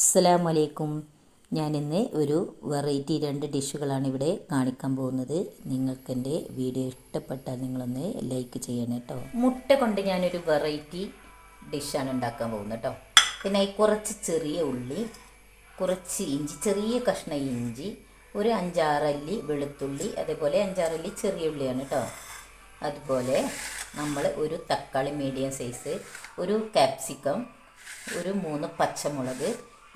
അസ്സലാമു അലൈക്കും. ഞാനിന്ന് ഒരു വെറൈറ്റി 2 ഡിഷുകളാണ് ഇവിടെ കാണിക്കാൻ പോകുന്നത്. നിങ്ങൾക്ക് എൻ്റെ വീഡിയോ ഇഷ്ടപ്പെട്ടാൽ നിങ്ങളൊന്ന് ലൈക്ക് ചെയ്യണം കേട്ടോ. മുട്ട കൊണ്ട് ഞാനൊരു വെറൈറ്റി ഡിഷാണ് ഉണ്ടാക്കാൻ പോകുന്നത് കേട്ടോ. പിന്നെ കുറച്ച് ചെറിയ ഉള്ളി, കുറച്ച് ഇഞ്ചി, ചെറിയ കഷ്ണം ഇഞ്ചി, ഒരു 5-6 അല്ലി വെളുത്തുള്ളി, അതേപോലെ 5-6 അല്ലി ചെറിയ ഉള്ളിയാണ് കേട്ടോ. അതുപോലെ നമ്മൾ ഒരു തക്കാളി മീഡിയം സൈസ്, ഒരു ക്യാപ്സിക്കം, ഒരു 3 പച്ചമുളക്,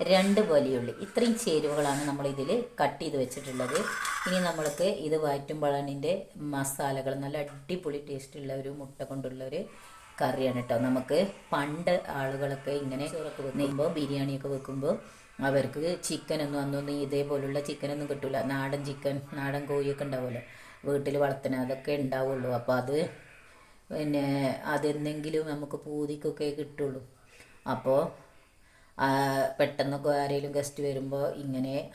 2 വലിയുള്ളി, ഇത്രയും ചേരുവകളാണ് നമ്മളിതിൽ കട്ട് ചെയ്ത് വെച്ചിട്ടുള്ളത്. ഇനി നമ്മൾക്ക് ഇത് വഴറ്റുമ്പോഴാണ് ഇതിൻ്റെ മസാലകൾ നല്ല അടിപൊളി ടേസ്റ്റുള്ള ഒരു മുട്ട കൊണ്ടുള്ള ഒരു കറിയാണ് കേട്ടോ. നമുക്ക് പണ്ട് ആളുകളൊക്കെ ഇങ്ങനെ ചോറൊക്കെ വെക്കുമ്പോൾ, ബിരിയാണിയൊക്കെ വെക്കുമ്പോൾ അവർക്ക് ചിക്കനൊന്നും അന്നൊന്നും ഇതേപോലുള്ള ചിക്കനൊന്നും കിട്ടില്ല. നാടൻ ചിക്കൻ, നാടൻ കോഴിയൊക്കെ ഉണ്ടാവുമല്ലോ വീട്ടിൽ വളർത്തുന്നത്, അതൊക്കെ ഉണ്ടാവുള്ളൂ. അപ്പോൾ അത് പിന്നെ അതെന്തെങ്കിലും നമുക്ക് പൂതിക്കൊക്കെ കിട്ടുള്ളൂ. അപ്പോൾ പെട്ടെന്നൊക്കെ ആരെങ്കിലും ഗസ്റ്റ് വരുമ്പോൾ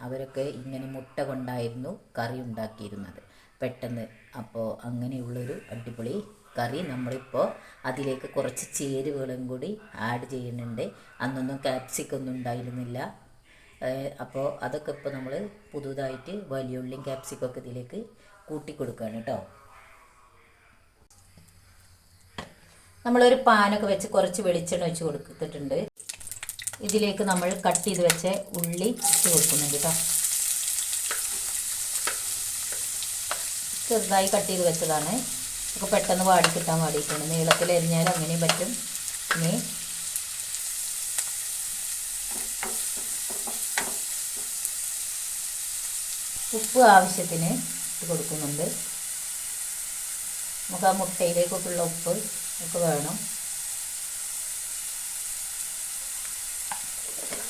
അവരൊക്കെ ഇങ്ങനെ മുട്ട കൊണ്ടായിരുന്നു കറി ഉണ്ടാക്കിയിരുന്നത് പെട്ടെന്ന്. അപ്പോൾ അങ്ങനെയുള്ളൊരു അടിപൊളി കറി നമ്മളിപ്പോൾ അതിലേക്ക് കുറച്ച് ചേരുവകളും കൂടി ആഡ് ചെയ്യുന്നുണ്ട്. അന്നൊന്നും ക്യാപ്സിക്കൊന്നും ഉണ്ടായിരുന്നില്ല. അപ്പോൾ അതൊക്കെ ഇപ്പോൾ നമ്മൾ പുതുതായിട്ട് വലിയുള്ളിയും ക്യാപ്സിക്കൊക്കെ ഇതിലേക്ക് കൂട്ടി കൊടുക്കുകയാണ് കേട്ടോ. നമ്മളൊരു പാനൊക്കെ വെച്ച് കുറച്ച് വെളിച്ചെണ്ണ ഒഴിച്ച് കൊടുത്തിട്ടുണ്ട്. ഇതിലേക്ക് നമ്മൾ കട്ട് ചെയ്ത് വെച്ച ഉള്ളി ഇട്ട് കൊടുക്കുന്നുണ്ട് കേട്ടോ. ചെറുതായി കട്ട് ചെയ്ത് വെച്ചതാണ്. ഒക്കെ പെട്ടെന്ന് വാടി കിട്ടാൻ വേണ്ടിയിട്ടുണ്ട്. നീളത്തിൽ എരിഞ്ഞാലും അങ്ങനെയും പറ്റും. ഇനി ഉപ്പ് ആവശ്യത്തിന് ഇട്ട് കൊടുക്കുന്നുണ്ട്. നമുക്ക് ആ മുട്ടയിലേക്കൊക്കെയുള്ള ഉപ്പ് ഒക്കെ വേണം.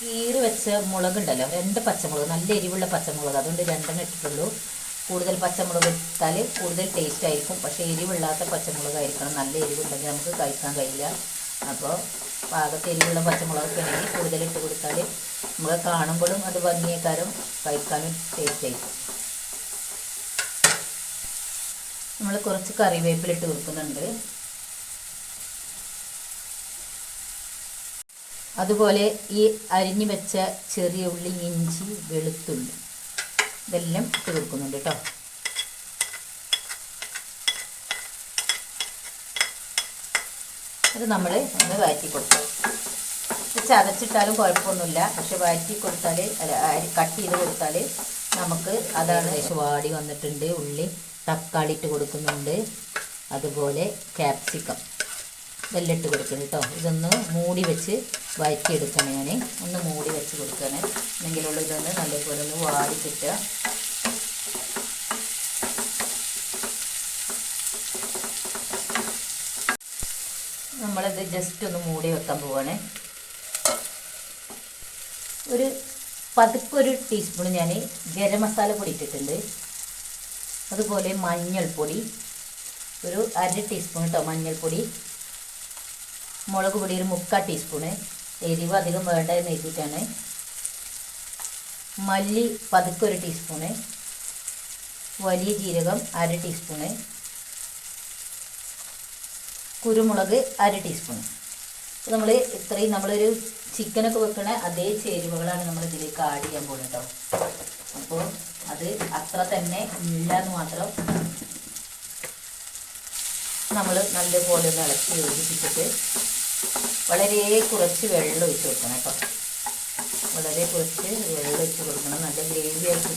കീറി വെച്ച മുളകുണ്ടല്ലോ, 2 പച്ചമുളക്, നല്ല എരിവുള്ള പച്ചമുളക്, അതുകൊണ്ട് 2 ഇട്ടിട്ടുള്ളൂ. കൂടുതൽ പച്ചമുളക് ഇട്ടാൽ കൂടുതൽ ടേസ്റ്റ് ആയിരിക്കും. പക്ഷേ എരിവില്ലാത്ത പച്ചമുളകായിരിക്കണം. നല്ല എരിവുണ്ടെങ്കിൽ നമുക്ക് കഴിക്കാൻ കഴിയില്ല. അപ്പോൾ പാകത്തെ എരിവുള്ള പച്ചമുളകൊക്കെ ഉണ്ടെങ്കിൽ കൂടുതലിട്ട് കൊടുത്താൽ നമുക്ക് കാണുമ്പോഴും അത് ഭംഗിയേക്കാരും കഴിക്കാനും ടേസ്റ്റ് ആയിരിക്കും. നമ്മൾ കുറച്ച് കറിവേപ്പിലിട്ട് കൊടുക്കുന്നുണ്ട്. അതുപോലെ ഈ അരിഞ്ഞു വെച്ച ചെറിയ ഉള്ളി, ഇഞ്ചി, വെളുത്തുള്ളി ഇതെല്ലാം ഇട്ട് കൊടുക്കുന്നുണ്ട് കേട്ടോ. അത് നമ്മൾ ഒന്ന് വഴറ്റി കൊടുക്കാം. ചതച്ചിട്ടാലും കുഴപ്പമൊന്നുമില്ല. പക്ഷെ വഴറ്റി കൊടുത്താൽ, കട്ട് ചെയ്ത് കൊടുത്താൽ നമുക്ക് അതാണ് വാടി വന്നിട്ടുണ്ട്. ഉള്ളി, തക്കാളി ഇട്ട് കൊടുക്കുന്നുണ്ട്. അതുപോലെ ക്യാപ്സിക്കം ഇതെല്ലാം ഇട്ട് കൊടുക്കണം കേട്ടോ. ഇതൊന്ന് മൂടി വെച്ച് വഴറ്റിയെടുക്കണം. ഞാൻ ഒന്ന് മൂടി വെച്ച് കൊടുക്കണം. എന്നെങ്കിലുള്ള ഇതൊന്ന് നല്ലപോലെ ഒന്ന് വാടി കിട്ടുക. നമ്മളിത് ജസ്റ്റ് ഒന്ന് മൂടി വെക്കാൻ പോവാണ്. ഒരു പതുക്കൊരു ടീസ്പൂൺ ഞാൻ ഗരം മസാല പൊടി ഇട്ടിട്ടുണ്ട്. അതുപോലെ മഞ്ഞൾപ്പൊടി ഒരു 1/2 ടീസ്പൂൺ കേട്ടോ. മഞ്ഞൾപ്പൊടി, മുളക് പൊടി ഒരു 3/4 ടീസ്പൂണ്. എരിവ് അധികം വേണ്ട എന്ന് എഴുതിയിട്ടാണ്. മല്ലി പതുക്കെ 1 ടീസ്പൂണ്. വലിയ ജീരകം 1/2 ടീസ്പൂണ്. കുരുമുളക് 1/2 ടീസ്പൂണ്. അപ്പോൾ നമ്മൾ ഇത്രയും നമ്മളൊരു ചിക്കനൊക്കെ വെക്കണ അതേ ചേരുവകളാണ് നമ്മൾ ഇതിലേക്ക് ആഡ് ചെയ്യാൻ പോകുന്നത് കേട്ടോ. അപ്പോൾ അത് അത്ര തന്നെ ഇല്ല എന്ന് മാത്രം. നമ്മൾ നല്ലപോലെ ഒന്ന് ഇളക്കി യോജിപ്പിച്ചിട്ട് വളരെ കുറച്ച് വെള്ളം ഒഴിച്ച് കൊടുക്കണം കേട്ടോ. വളരെ കുറച്ച് വെള്ളം ഒഴിച്ച് കൊടുക്കണം. നല്ല ഗ്രേവി ആയിട്ട്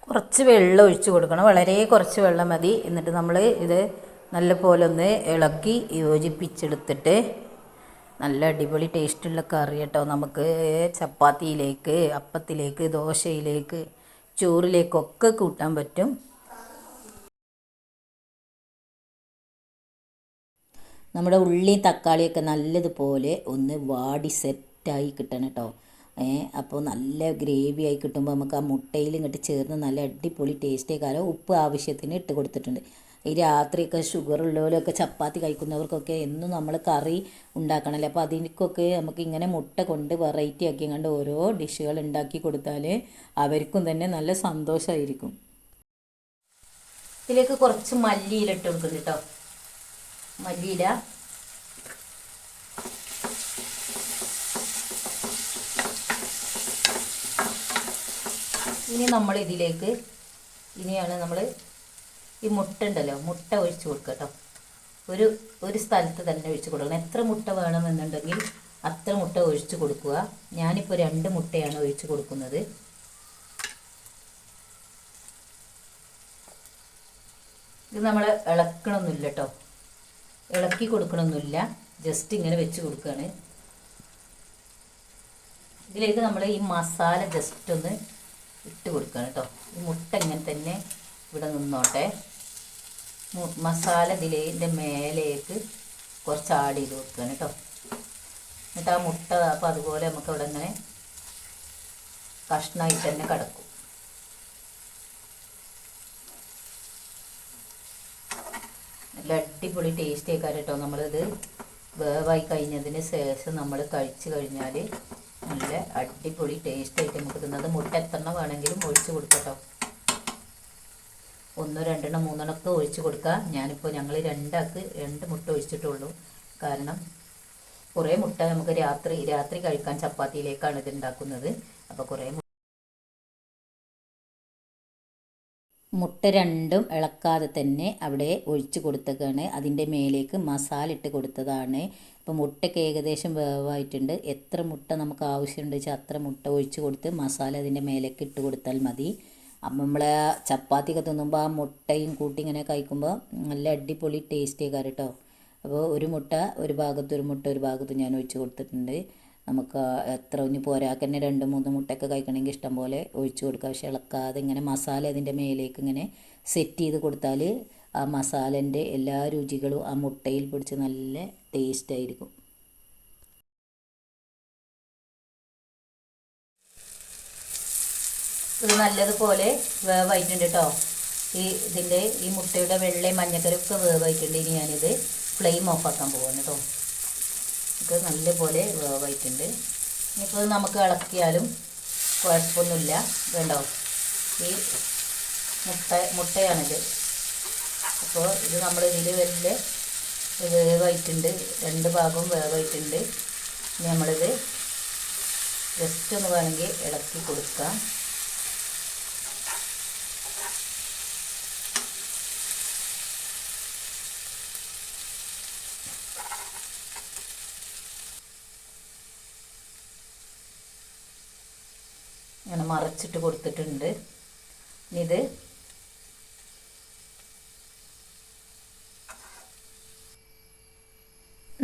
കുറച്ച് വെള്ളം ഒഴിച്ച് കൊടുക്കണം. വളരെ കുറച്ച് വെള്ളം മതി. എന്നിട്ട് നമ്മൾ ഇത് നല്ലപോലെ ഒന്ന് ഇളക്കി യോജിപ്പിച്ചെടുത്തിട്ട് നല്ല അടിപൊളി ടേസ്റ്റുള്ള കറി കേട്ടോ. നമുക്ക് ചപ്പാത്തിയിലേക്ക്, അപ്പത്തിലേക്ക്, ദോശയിലേക്ക്, ചോറിലേക്കൊക്കെ കൂട്ടാൻ പറ്റും. നമ്മുടെ ഉള്ളി തക്കാളിയൊക്കെ നല്ലതുപോലെ ഒന്ന് വാടി സെറ്റായി കിട്ടണം കേട്ടോ. അപ്പോൾ നല്ല ഗ്രേവി ആയി കിട്ടുമ്പോൾ നമുക്ക് ആ മുട്ടയിൽ ഇങ്ങോട്ട് ചേർന്ന് നല്ല അടിപൊളി ടേസ്റ്റേ. കാരണം ഉപ്പ് ആവശ്യത്തിന് ഇട്ട് കൊടുത്തിട്ടുണ്ട്. ഈ രാത്രിയൊക്കെ ഷുഗർ ഉള്ളവരൊക്കെ ചപ്പാത്തി കഴിക്കുന്നവർക്കൊക്കെ എന്നും നമ്മൾ കറി ഉണ്ടാക്കണമല്ലോ. അപ്പോൾ അതിനൊക്കെ നമുക്ക് ഇങ്ങനെ മുട്ട കൊണ്ട് വെറൈറ്റി ആക്കി കണ്ട് ഓരോ ഡിഷുകൾ ഉണ്ടാക്കി കൊടുത്താൽ അവർക്കും തന്നെ നല്ല സന്തോഷമായിരിക്കും. ഇതിലേക്ക് കുറച്ച് മല്ലിയില ഇട്ട് കൊടുക്കുന്നു കേട്ടോ. മല്ലിയില ഇനി നമ്മൾ ഇതിലേക്ക് ഇനിയാണ് നമ്മൾ ഈ മുട്ട ഉണ്ടല്ലോ, മുട്ട ഒഴിച്ച് കൊടുക്കുക കേട്ടോ. ഒരു സ്ഥലത്ത് തന്നെ ഒഴിച്ച് കൊടുക്കണം. എത്ര മുട്ട വേണമെന്നുണ്ടെങ്കിൽ അത്ര മുട്ട ഒഴിച്ച് കൊടുക്കുക. ഞാനിപ്പോൾ 2 മുട്ടയാണ് ഒഴിച്ച് കൊടുക്കുന്നത്. ഇത് നമ്മൾ ഇളക്കണമൊന്നുമില്ല കേട്ടോ, ഇളക്കി കൊടുക്കണമൊന്നുമില്ല, ജസ്റ്റ് ഇങ്ങനെ വെച്ച് കൊടുക്കുകയാണ്. ഇതിലേക്ക് നമ്മൾ ഈ മസാല ജസ്റ്റ് ഒന്ന് ഇട്ട് കൊടുക്കുകയാണ് കേട്ടോ. ഈ മുട്ട ഇങ്ങനെ തന്നെ ഇവിടെ നിന്നോട്ടെ. മസാല ഇതിൻ്റെ മേലേക്ക് കുറച്ച് ആഡ് ചെയ്ത് കൊടുക്കുകയാണ് കേട്ടോ. എന്നിട്ട് ആ മുട്ട അപ്പോൾ അതുപോലെ നമുക്ക് ഇവിടെ ഇങ്ങനെ കഷ്ണമായിട്ട് തന്നെ കിടക്കും. നല്ല അടിപൊളി ടേസ്റ്റ് ആയിക്കാരം കേട്ടോ. നമ്മളിത് വേവായി കഴിഞ്ഞതിന് ശേഷം നമ്മൾ കഴിച്ച് കഴിഞ്ഞാൽ നല്ല അടിപൊളി ടേസ്റ്റ് ആയിട്ട് നമുക്ക് തിന്നത്. മുട്ട എത്രണ്ണം വേണമെങ്കിലും ഒഴിച്ച് കൊടുക്കട്ടോ. 1, 2, 3 ഒക്കെ ഒഴിച്ച് കൊടുക്കുക. ഞാനിപ്പോൾ ഞങ്ങൾ 2 ആൾക്ക് 2 മുട്ട ഒഴിച്ചിട്ടുള്ളൂ. കാരണം കുറേ മുട്ട നമുക്ക് രാത്രി കഴിക്കാൻ ചപ്പാത്തിയിലേക്കാണ് ഇത് ഉണ്ടാക്കുന്നത്. അപ്പോൾ കുറേ മുട്ട 2ഉം ഇളക്കാതെ തന്നെ അവിടെ ഒഴിച്ച് കൊടുത്തതാണ്. അതിൻ്റെ മേലേക്ക് മസാല ഇട്ട് കൊടുത്തതാണ്. ഇപ്പോൾ മുട്ടയ്ക്ക് ഏകദേശം വേവായിട്ടുണ്ട്. എത്ര മുട്ട നമുക്ക് ആവശ്യമുണ്ട് വെച്ചാൽ അത്ര മുട്ട ഒഴിച്ച് കൊടുത്ത് മസാല അതിൻ്റെ മേലേക്ക് ഇട്ട് കൊടുത്താൽ മതി. അപ്പം നമ്മൾ ചപ്പാത്തിയൊക്കെ തിന്നുമ്പോൾ ആ മുട്ടയും കൂട്ടി ഇങ്ങനെ കഴിക്കുമ്പോൾ നല്ല അടിപൊളി ടേസ്റ്റ് ആയിക്കാറ് കേട്ടോ. അപ്പോൾ ഒരു മുട്ട ഒരു ഭാഗത്ത് ഞാൻ ഒഴിച്ച് കൊടുത്തിട്ടുണ്ട്. നമുക്ക് എത്ര ഇനി പോരാക്ക് തന്നെ 2, 3 മുട്ടയൊക്കെ കഴിക്കണമെങ്കിൽ ഇഷ്ടം പോലെ ഒഴിച്ച് കൊടുക്കുക. പക്ഷേ ഇളക്കാതെ ഇങ്ങനെ മസാല അതിൻ്റെ മേലേക്ക് ഇങ്ങനെ സെറ്റ് ചെയ്ത് കൊടുത്താൽ ആ മസാലേൻ്റെ എല്ലാ രുചികളും ആ മുട്ടയിൽ പിടിച്ച് നല്ല ടേസ്റ്റായിരിക്കും. ഇത് നല്ലതുപോലെ വേവായിട്ടുണ്ട് കേട്ടോ. ഈ മുട്ടയുടെ വെള്ളയും മഞ്ഞക്കരൊക്കെ വേവായിട്ടുണ്ട്. ഇനി ഞാനിത് ഫ്ലെയിം ഓഫാക്കാൻ പോവാണ് കേട്ടോ. ഇത് നല്ലപോലെ വേവായിട്ടുണ്ട്. ഇനിയിപ്പോൾ നമുക്ക് ഇളക്കിയാലും കുഴപ്പമൊന്നുമില്ല. വേണ്ടോ, ഈ മുട്ടയാണിത്. അപ്പോൾ ഇത് നമ്മൾ ഇതിൽ വലിയ വേവായിട്ടുണ്ട്, 2 ഭാഗവും വേവായിട്ടുണ്ട്. ഇനി നമ്മളിത് ജസ്റ്റ് ഒന്ന് വേണമെങ്കിൽ ഇളക്കി കൊടുക്കാം. ഇങ്ങനെ മറച്ചിട്ട് കൊടുത്തിട്ടുണ്ട്. ഇത്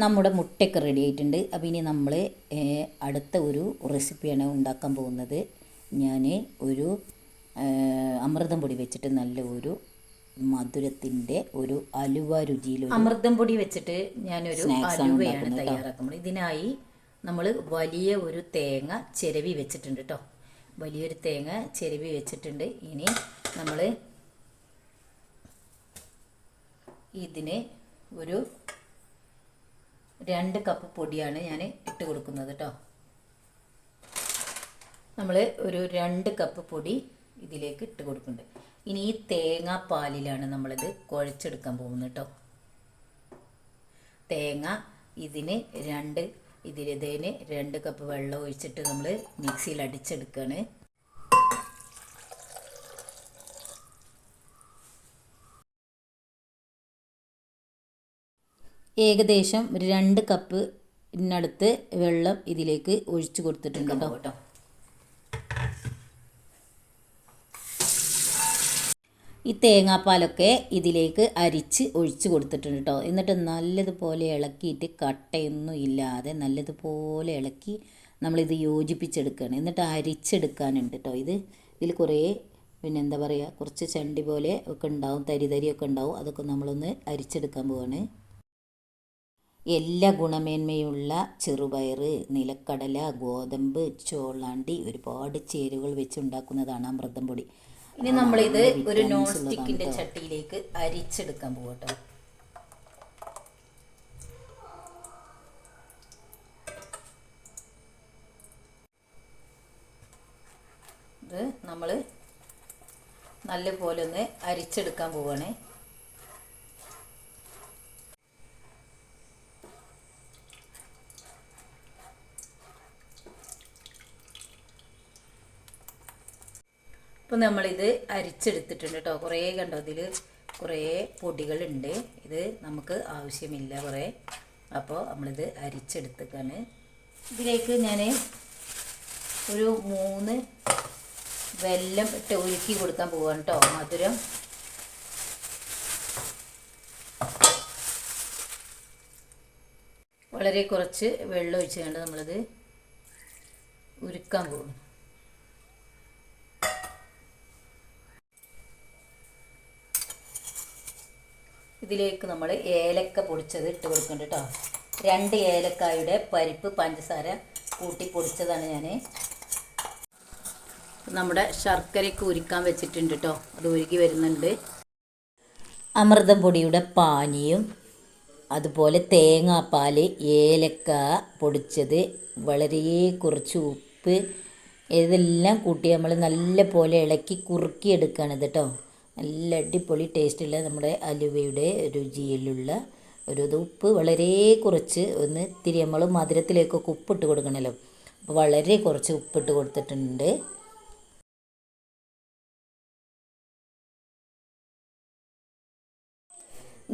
നമ്മുടെ മുട്ടയൊക്കെ റെഡി ആയിട്ടുണ്ട്. അപ്പോൾ ഇനി നമ്മൾ അടുത്ത ഒരു റെസിപ്പിയാണ് ഉണ്ടാക്കാൻ പോകുന്നത്. ഞാൻ ഒരു അമൃതം പൊടി വെച്ചിട്ട് നല്ല ഒരു മധുരത്തിൻ്റെ ഒരു അലുവ രുചിയിൽ അമൃതം പൊടി വെച്ചിട്ട് ഞാനൊരു അലുവയാണ് തയ്യാറാക്കുന്നത്. ഇതിനായി നമ്മൾ വലിയ ഒരു തേങ്ങ ചിരവി വെച്ചിട്ടുണ്ട് കേട്ടോ. വലിയൊരു തേങ്ങ ചിരവി വെച്ചിട്ടുണ്ട്. ഇനി നമ്മൾ ഇതിന് ഒരു 2 കപ്പ് പൊടിയാണ് ഞാൻ ഇട്ട് കൊടുക്കുന്നത് കേട്ടോ. നമ്മൾ ഒരു 2 കപ്പ് പൊടി ഇതിലേക്ക് ഇട്ട് കൊടുക്കുന്നുണ്ട്. ഇനി ഈ തേങ്ങാപ്പാലിലാണ് നമ്മളിത് കുഴച്ചെടുക്കാൻ പോകുന്നത് കേട്ടോ. തേങ്ങ ഇതിന് 2 കപ്പ് വെള്ളം ഒഴിച്ചിട്ട് നമ്മൾ മിക്സിയിൽ അടിച്ചെടുക്കുകയാണ്. ഏകദേശം 2 കപ്പിനടുത്ത് വെള്ളം ഇതിലേക്ക് ഒഴിച്ച് കൊടുത്തിട്ടുണ്ട് കേട്ടോ. ഈ തേങ്ങാപ്പാലൊക്കെ ഇതിലേക്ക് അരിച്ച് ഒഴിച്ച് കൊടുത്തിട്ടുണ്ട് കേട്ടോ. എന്നിട്ട് നല്ലതുപോലെ ഇളക്കിയിട്ട് കട്ടയൊന്നും ഇല്ലാതെ നല്ലതുപോലെ ഇളക്കി നമ്മളിത് യോജിപ്പിച്ചെടുക്കുകയാണ്. എന്നിട്ട് അരിച്ചെടുക്കാനുണ്ട് കേട്ടോ. ഇതിൽ കുറേ എന്താ പറയുക, കുറച്ച് ചണ്ടി പോലെ ഒക്കെ ഉണ്ടാവും, തരിയൊക്കെ ഉണ്ടാവും. അതൊക്കെ നമ്മളൊന്ന് അരിച്ചെടുക്കാൻ പോവാണ്. എല്ലാ ഗുണമേന്മയുള്ള ചെറുപയർ, നിലക്കടല, ഗോതമ്പ്, ചോളാണ്ടി ഒരുപാട് ചേരുവകൾ വെച്ച് ഉണ്ടാക്കുന്നതാണ് അമൃതം പൊടി. ഇനി നമ്മളിത് ഒരു നോൺ സ്റ്റിക്കിൻ്റെ ചട്ടിയിലേക്ക് അരിച്ചെടുക്കാൻ പോകട്ടോ. ഇത് നമ്മൾ നല്ലപോലെ ഒന്ന് അരിച്ചെടുക്കാൻ പോവുകയാണ്. അപ്പോൾ നമ്മളിത് അരിച്ചെടുത്തിട്ടുണ്ട് കേട്ടോ. കുറേ കണ്ടോ, ഇതിൽ കുറേ പൊടികളുണ്ട്. ഇത് നമുക്ക് ആവശ്യമില്ല കുറേ. അപ്പോൾ നമ്മളിത് അരിച്ചെടുത്തേക്കാണ്. ഇതിലേക്ക് ഞാൻ ഒരു 3 വെല്ലം ഇട്ട് ഒഴുക്കി കൊടുക്കാൻ പോവാണ് കേട്ടോ. മധുരം വളരെ കുറച്ച് വെള്ളം ഒഴിച്ച് കണ്ട് നമ്മളത് ഉരുക്കാൻ പോകും. ഇതിലേക്ക് നമ്മൾ ഏലക്ക പൊടിച്ചത് ഇട്ട് കൊടുക്കുന്നുണ്ട് കേട്ടോ. 2 ഏലക്കായുടെ പരിപ്പ് പഞ്ചസാര കൂട്ടി പൊടിച്ചതാണ് ഞാൻ. നമ്മുടെ ശർക്കരയ്ക്ക് ഉരുക്കാൻ വെച്ചിട്ടുണ്ട് കേട്ടോ. അത് ഉരുക്കി വരുന്നുണ്ട്. അമൃതം പൊടിയുടെ പാനിയും അതുപോലെ തേങ്ങാപ്പാൽ, ഏലക്ക പൊടിച്ചത്, വളരെ കുറച്ച് ഉപ്പ്, ഇതെല്ലാം കൂട്ടി നമ്മൾ നല്ല പോലെ ഇളക്കി കുറുക്കിയെടുക്കുകയാണ് ഇത് കേട്ടോ. നല്ല അടിപൊളി ടേസ്റ്റുള്ള നമ്മുടെ അലുവയുടെ രുചിയിലുള്ള ഒരു ഇത്. ഉപ്പ് വളരെ കുറച്ച്, ഒന്ന് ഇത്തിരി നമ്മൾ മധുരത്തിലേക്കൊക്കെ ഉപ്പിട്ട് കൊടുക്കണമല്ലോ, അപ്പോൾ വളരെ കുറച്ച് ഉപ്പിട്ട് കൊടുത്തിട്ടുണ്ട്.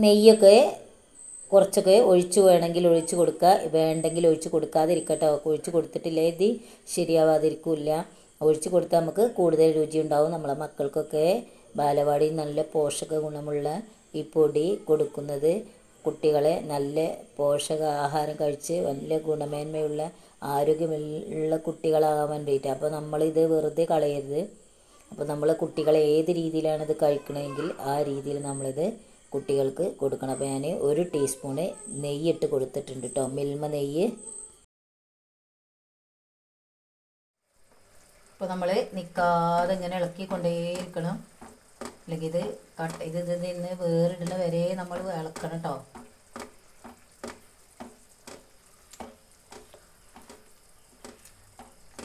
നെയ്യൊക്കെ കുറച്ചൊക്കെ ഒഴിച്ച് വേണമെങ്കിൽ ഒഴിച്ച് കൊടുക്കുക, വേണ്ടെങ്കിൽ ഒഴിച്ച് കൊടുക്കാതിരിക്കട്ടോ. ഒഴിച്ച് കൊടുത്തിട്ടില്ലേ ഇത് ശരിയാവാതിരിക്കില്ല. ഒഴിച്ച് കൊടുത്താൽ നമുക്ക് കൂടുതൽ രുചി ഉണ്ടാവും. നമ്മളെ മക്കൾക്കൊക്കെ ബാലവാടി നല്ല പോഷക ഗുണമുള്ള ഈ പൊടി കൊടുക്കുന്നത് കുട്ടികളെ നല്ല പോഷകാഹാരം കഴിച്ച് നല്ല ഗുണമേന്മയുള്ള ആരോഗ്യമുള്ള കുട്ടികളാകാൻ വേണ്ടിയിട്ട്. അപ്പോൾ നമ്മളിത് വെറുതെ കളയരുത്. അപ്പോൾ നമ്മൾ കുട്ടികളെ ഏത് രീതിയിലാണ് ഇത് കഴിക്കണമെങ്കിൽ ആ രീതിയിൽ നമ്മളിത് കുട്ടികൾക്ക് കൊടുക്കണം. അപ്പോൾ ഞാൻ 1 ടീസ്പൂണ് നെയ്യിട്ട് കൊടുത്തിട്ടുണ്ട് കേട്ടോ, മിൽമ നെയ്യ്. അപ്പോൾ നമ്മൾ നിൽക്കാതെ ഇങ്ങനെ ഇളക്കിക്കൊണ്ടേയിരിക്കണം, അല്ലെങ്കിൽ ഇത് ഇതിൽ നിന്ന് വേറിടുന്ന വരെ നമ്മൾ ഇളക്കണം കേട്ടോ.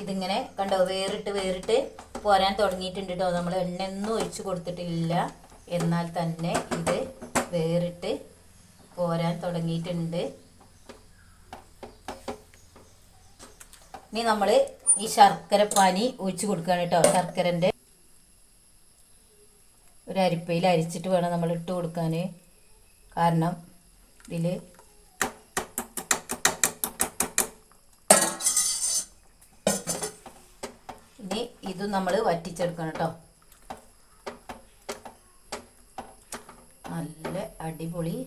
ഇതിങ്ങനെ കണ്ടോ വേറിട്ട് പോരാൻ തുടങ്ങിയിട്ടുണ്ട് കേട്ടോ. നമ്മൾ എണ്ണയൊന്നും ഒഴിച്ച് കൊടുത്തിട്ടില്ല, എന്നാൽ തന്നെ ഇത് വേറിട്ട് പോരാൻ തുടങ്ങിയിട്ടുണ്ട്. ഇനി നമ്മൾ ഈ ശർക്കര പാനി ഒഴിച്ച് കൊടുക്കുകയാണ് കേട്ടോ. ശർക്കരൻ്റെ ഒരു അരിപ്പയിൽ അരിച്ചിട്ട് വേണം നമ്മൾ ഇട്ട് കൊടുക്കാൻ. കാരണം ഇതിൽ ഇനി ഇതും നമ്മൾ വറ്റിച്ചെടുക്കണം കേട്ടോ. നല്ല അടിപൊളി.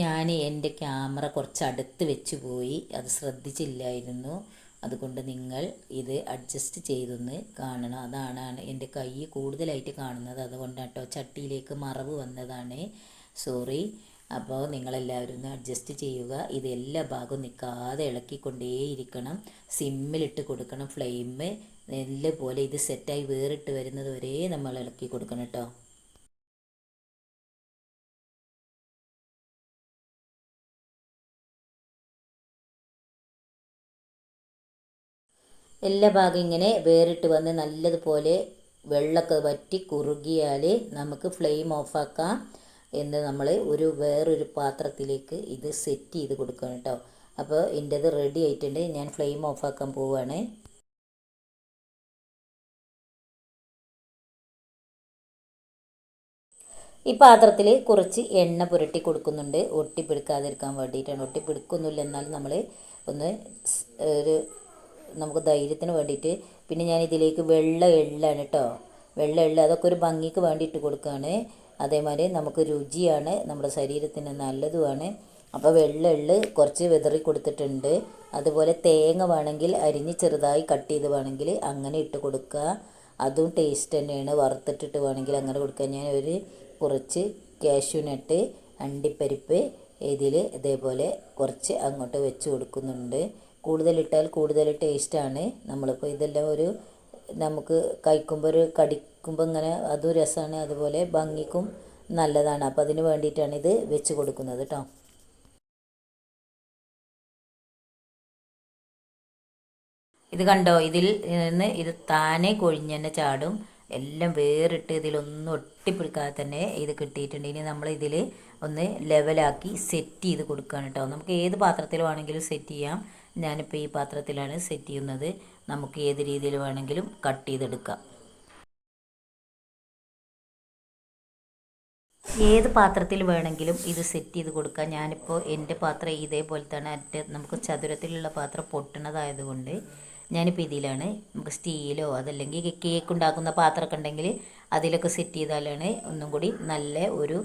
ഞാൻ എൻ്റെ ക്യാമറ കുറച്ച് അടുത്ത് വെച്ച് പോയി, അത് ശ്രദ്ധിച്ചില്ലായിരുന്നു. അതുകൊണ്ട് നിങ്ങൾ ഇത് അഡ്ജസ്റ്റ് ചെയ്തൊന്ന് കാണണം. അതാണ് എൻ്റെ കൈ കൂടുതലായിട്ട് കാണുന്നത്, അതുകൊണ്ടാണ് കേട്ടോ. ചട്ടിയിലേക്ക് മറവ് വന്നതാണ്, സോറി. അപ്പോൾ നിങ്ങളെല്ലാവരും ഒന്ന് അഡ്ജസ്റ്റ് ചെയ്യുക. ഇത് എല്ലാ ഭാഗവും നിൽക്കാതെ ഇളക്കിക്കൊണ്ടേയിരിക്കണം, സിമ്മിലിട്ട് കൊടുക്കണം ഫ്ലെയിം. നല്ല പോലെ ഇത് സെറ്റായി വേറിട്ട് വരുന്നത് വരെ നമ്മൾ ഇളക്കി കൊടുക്കണം കേട്ടോ. എല്ലാ ഭാഗം ഇങ്ങനെ വേറിട്ട് വന്ന് നല്ലതുപോലെ വെള്ളമൊക്കെ വറ്റി കുറുകിയാൽ നമുക്ക് ഫ്ലെയിം ഓഫാക്കാം. എന്ന് നമ്മൾ വേറൊരു പാത്രത്തിലേക്ക് ഇത് സെറ്റ് ചെയ്ത് കൊടുക്കണം കേട്ടോ. അപ്പോൾ എൻ്റേത് റെഡി ആയിട്ടുണ്ട്. ഞാൻ ഫ്ലെയിം ഓഫാക്കാൻ പോവുകയാണ്. ഈ പാത്രത്തിൽ കുറച്ച് എണ്ണ പുരട്ടി കൊടുക്കുന്നുണ്ട്, ഒട്ടിപ്പിടിക്കാതിരിക്കാൻ വേണ്ടിയിട്ടാണ്. ഒട്ടിപ്പിടിക്കൊന്നുമില്ല, എന്നാലും നമ്മൾ ഒന്ന് നമുക്ക് ധൈര്യത്തിന് വേണ്ടിയിട്ട്. പിന്നെ ഞാൻ ഇതിലേക്ക് വെള്ള എള്ളാണ് കേട്ടോ. വെള്ള എള്ള് അതൊക്കെ ഒരു ഭംഗിക്ക് വേണ്ടിയിട്ട് കൊടുക്കുകയാണ്. അതേമാതിരി നമുക്ക് രുചിയാണ്, നമ്മുടെ ശരീരത്തിന് നല്ലതുമാണ്. അപ്പോൾ വെള്ള എള്ള് കുറച്ച് വിതറി കൊടുത്തിട്ടുണ്ട്. അതുപോലെ തേങ്ങ വേണമെങ്കിൽ അരിഞ്ഞ് ചെറുതായി കട്ട് ചെയ്ത് വേണമെങ്കിൽ അങ്ങനെ ഇട്ട് കൊടുക്കുക, അതും ടേസ്റ്റ് തന്നെയാണ്. വറുത്തിട്ടിട്ട് വേണമെങ്കിൽ അങ്ങനെ കൊടുക്കുക. ഞാൻ കുറച്ച് കാഷ്യൂ നട്ട്, അണ്ടിപ്പരിപ്പ് ഇതിൽ ഇതേപോലെ കുറച്ച് അങ്ങോട്ട് വെച്ച് കൊടുക്കുന്നുണ്ട്. കൂടുതലിട്ടാൽ കൂടുതൽ ടേസ്റ്റാണ്. നമ്മളിപ്പോൾ ഇതെല്ലാം നമുക്ക് കഴിക്കുമ്പോൾ കടിക്കുമ്പോൾ ഇങ്ങനെ അതും രസമാണ്, അതുപോലെ ഭംഗിക്കും നല്ലതാണ്. അപ്പോൾ അതിന് വേണ്ടിയിട്ടാണ് ഇത് വെച്ച് കൊടുക്കുന്നത് കേട്ടോ. ഇത് കണ്ടോ, ഇതിൽ നിന്ന് ഇത് താനെ കൊഴിഞ്ഞ് തന്നെ ചാടും. എല്ലാം വേറിട്ട് ഇതിലൊന്നും ഒട്ടിപ്പിടിക്കാതെ തന്നെ ഇത് കിട്ടിയിട്ടുണ്ട്. ഇനി നമ്മൾ ഇതിൽ ഒന്ന് ലെവലാക്കി സെറ്റ് ചെയ്ത് കൊടുക്കുകയാണ് കേട്ടോ. നമുക്ക് ഏത് പാത്രത്തിൽ വേണമെങ്കിലും സെറ്റ് ചെയ്യാം. ഞാനിപ്പോൾ ഈ പാത്രത്തിലാണ് സെറ്റ് ചെയ്യുന്നത്. നമുക്ക് ഏത് രീതിയിൽ വേണമെങ്കിലും കട്ട് ചെയ്തെടുക്കാം. ഏത് പാത്രത്തിൽ വേണമെങ്കിലും ഇത് സെറ്റ് ചെയ്ത് കൊടുക്കാം. ഞാനിപ്പോൾ എൻ്റെ പാത്രം ഇതേപോലെ തന്നെ നമുക്ക് ചതുരത്തിലുള്ള പാത്രം പൊട്ടണതായതുകൊണ്ട് ഞാനിപ്പോൾ ഇതിലാണ്. നമുക്ക് സ്റ്റീലോ അതല്ലെങ്കിൽ കേക്ക് ഉണ്ടാക്കുന്ന പാത്രമൊക്കെ ഉണ്ടെങ്കിൽ അതിലൊക്കെ സെറ്റ് ചെയ്താലാണ് ഒന്നും കൂടി നല്ല ഒരു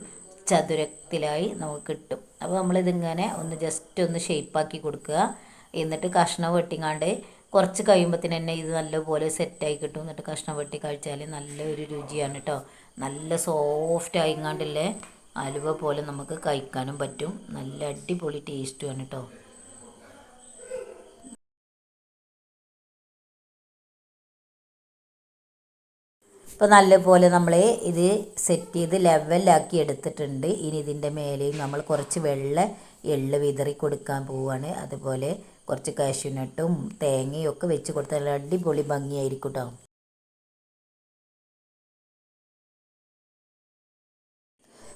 ചതുരത്തിലായി നമുക്ക് കിട്ടും. അപ്പോൾ നമ്മളിതിങ്ങനെ ഒന്ന് ജസ്റ്റ് ഒന്ന് ഷേപ്പാക്കി കൊടുക്കുക. എന്നിട്ട് കഷ്ണം വെട്ടിങ്ങാണ്ട് കുറച്ച് കഴിയുമ്പോഴത്തേന് തന്നെ ഇത് നല്ലപോലെ സെറ്റായി കിട്ടും. എന്നിട്ട് കഷ്ണം വെട്ടി കഴിച്ചാൽ നല്ലൊരു രുചിയാണ് കേട്ടോ. നല്ല സോഫ്റ്റ് ആയിങ്ങാണ്ടില്ലേ അലുവ പോലെ നമുക്ക് കഴിക്കാനും പറ്റും. നല്ല അടിപൊളി ടേസ്റ്റുമാണ് കേട്ടോ. ഇപ്പോൾ നല്ലപോലെ നമ്മൾ ഇത് സെറ്റ് ചെയ്ത് ലെവലാക്കി എടുത്തിട്ടുണ്ട്. ഇനി ഇതിൻ്റെ മേലെയും നമ്മൾ കുറച്ച് എള്ള് വിതറി കൊടുക്കാൻ പോവുകയാണ്. അതുപോലെ കുറച്ച് കാഷ്യൂനട്ടും തേങ്ങയും ഒക്കെ വെച്ച് കൊടുത്താൽ അടിപൊളി ഭംഗിയായിരിക്കും കേട്ടോ.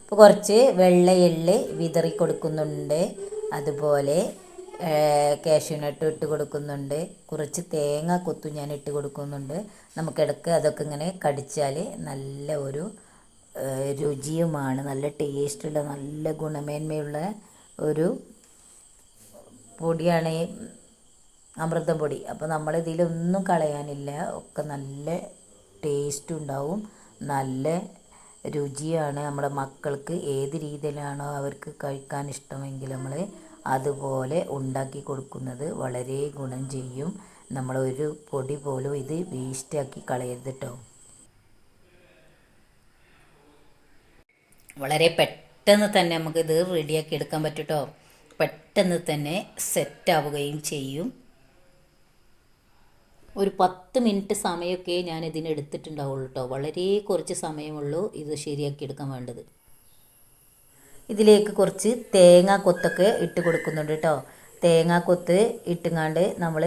ഇപ്പോൾ കുറച്ച് എള്ള് വിതറി കൊടുക്കുന്നുണ്ട്. അതുപോലെ കാഷ്യൂനട്ട് ഇട്ട് കൊടുക്കുന്നുണ്ട്. കുറച്ച് തേങ്ങ കൊത്തു ഞാൻ ഇട്ട് കൊടുക്കുന്നുണ്ട്. നമുക്കിടക്ക് അതൊക്കെ ഇങ്ങനെ കടിച്ചാൽ നല്ല ഒരു രുചിയുമാണ്. നല്ല ടേസ്റ്റുള്ള നല്ല ഗുണമേന്മയുള്ള ഒരു പൊടിയാണ് ഈ അമൃതം പൊടി. അപ്പോൾ നമ്മളിതിലൊന്നും കളയാനില്ല. ഒക്കെ നല്ല ടേസ്റ്റും ഉണ്ടാവും, നല്ല രുചിയാണ്. നമ്മുടെ മക്കൾക്ക് ഏത് രീതിയിലാണോ അവർക്ക് കഴിക്കാൻ ഇഷ്ടമെങ്കിൽ നമ്മൾ അതുപോലെ ഉണ്ടാക്കി കൊടുക്കുന്നത് വളരെ ഗുണം ചെയ്യും. നമ്മളൊരു പൊടി പോലും ഇത് വേസ്റ്റാക്കി കളയരുത് കേട്ടോ. വളരെ പെട്ടെന്ന് തന്നെ നമുക്കിത് റെഡിയാക്കി എടുക്കാൻ പറ്റും കേട്ടോ. പെട്ടെന്ന് തന്നെ സെറ്റാവുകയും ചെയ്യും. ഒരു 10 മിനിറ്റ് സമയമൊക്കെ ഞാൻ ഇതിന് എടുത്തിട്ടുണ്ടാവുള്ളൂ കേട്ടോ. വളരെ കുറച്ച് സമയമുള്ളൂ ഇത് ശരിയാക്കി എടുക്കാൻ വേണ്ടത്. ഇതിലേക്ക് കുറച്ച് തേങ്ങ കൊത്തൊക്കെ ഇട്ട് കൊടുക്കുന്നുണ്ട് കേട്ടോ. തേങ്ങ കൊത്ത് ഇട്ടുങ്ങാണ്ട് നമ്മൾ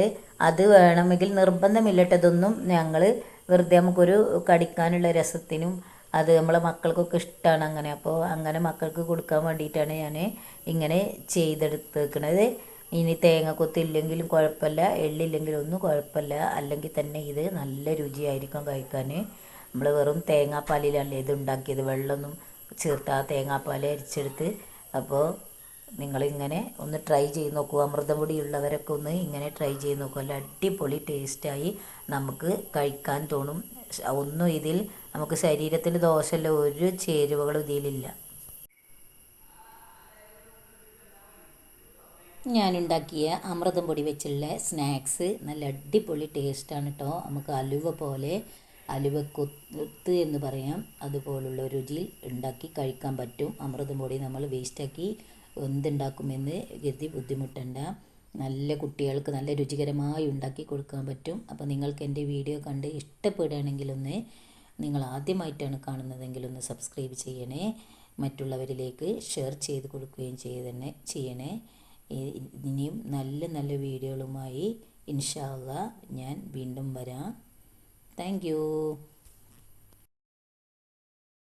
അത് വേണമെങ്കിൽ നിർബന്ധമില്ല കേട്ടോ. ഇതൊന്നും ഞങ്ങൾ വെറുതെ നമുക്കൊരു കടിക്കാനുള്ള രസത്തിനും അത് നമ്മളെ മക്കൾക്കൊക്കെ ഇഷ്ടമാണ് അങ്ങനെ. അപ്പോൾ അങ്ങനെ മക്കൾക്ക് കൊടുക്കാൻ വേണ്ടിയിട്ടാണ് ഞാൻ ഇങ്ങനെ ചെയ്തെടുത്തേക്കണത്. ഇനി തേങ്ങ കൊത്തില്ലെങ്കിലും കുഴപ്പമില്ല, എള്ളില്ലെങ്കിലും ഒന്നും കുഴപ്പമില്ല. അല്ലെങ്കിൽ തന്നെ ഇത് നല്ല രുചിയായിരിക്കും കഴിക്കാൻ. നമ്മൾ വെറും തേങ്ങാപ്പാലിലല്ലേ ഇത് ഉണ്ടാക്കിയത്, വെള്ളമൊന്നും ചേർത്ത് ആ തേങ്ങാപ്പാൽ അരിച്ചെടുത്ത്. അപ്പോൾ നിങ്ങളിങ്ങനെ ഒന്ന് ട്രൈ ചെയ്ത് നോക്കൂ. അമൃതം പൊടി ഉള്ളവരൊക്കെ ഒന്ന് ഇങ്ങനെ ട്രൈ ചെയ്ത് നോക്കൂ. നല്ല അടിപൊളി ടേസ്റ്റായി നമുക്ക് കഴിക്കാൻ തോന്നും. ഒന്നും ഇതിൽ നമുക്ക് ശരീരത്തിന് ദോഷമുള്ള ഒരു ചേരുവകളും ഇതിലില്ല. ഞാനുണ്ടാക്കിയ അമൃതം പൊടി വെച്ചുള്ള സ്നാക്സ് നല്ല അടിപൊളി ടേസ്റ്റാണ് കേട്ടോ. നമുക്ക് അലുവ പോലെ, അലുവ കൊത്ത് എന്ന് പറയാം, അതുപോലുള്ള രുചിയിൽ ഉണ്ടാക്കി കഴിക്കാൻ പറ്റും. അമൃതം പൊടി നമ്മൾ വേസ്റ്റാക്കി എന്തുണ്ടാക്കുമെന്ന് കരുതി ബുദ്ധിമുട്ടണ്ട. നല്ല കുട്ടികൾക്ക് നല്ല രുചികരമായി ഉണ്ടാക്കി കൊടുക്കാൻ പറ്റും. അപ്പോൾ നിങ്ങൾക്ക് എൻ്റെ വീഡിയോ കണ്ട് ഇഷ്ടപ്പെടുകയാണെങ്കിലൊന്ന്, നിങ്ങൾ ആദ്യമായിട്ടാണ് കാണുന്നതെങ്കിലൊന്ന് സബ്സ്ക്രൈബ് ചെയ്യണേ. മറ്റുള്ളവരിലേക്ക് ഷെയർ ചെയ്ത് കൊടുക്കുകയും ചെയ്യണേ. ഇനിയും നല്ല നല്ല വീഡിയോകളുമായി ഇൻഷാ അല്ലാഹ് ഞാൻ വീണ്ടും വരാം. Thank you.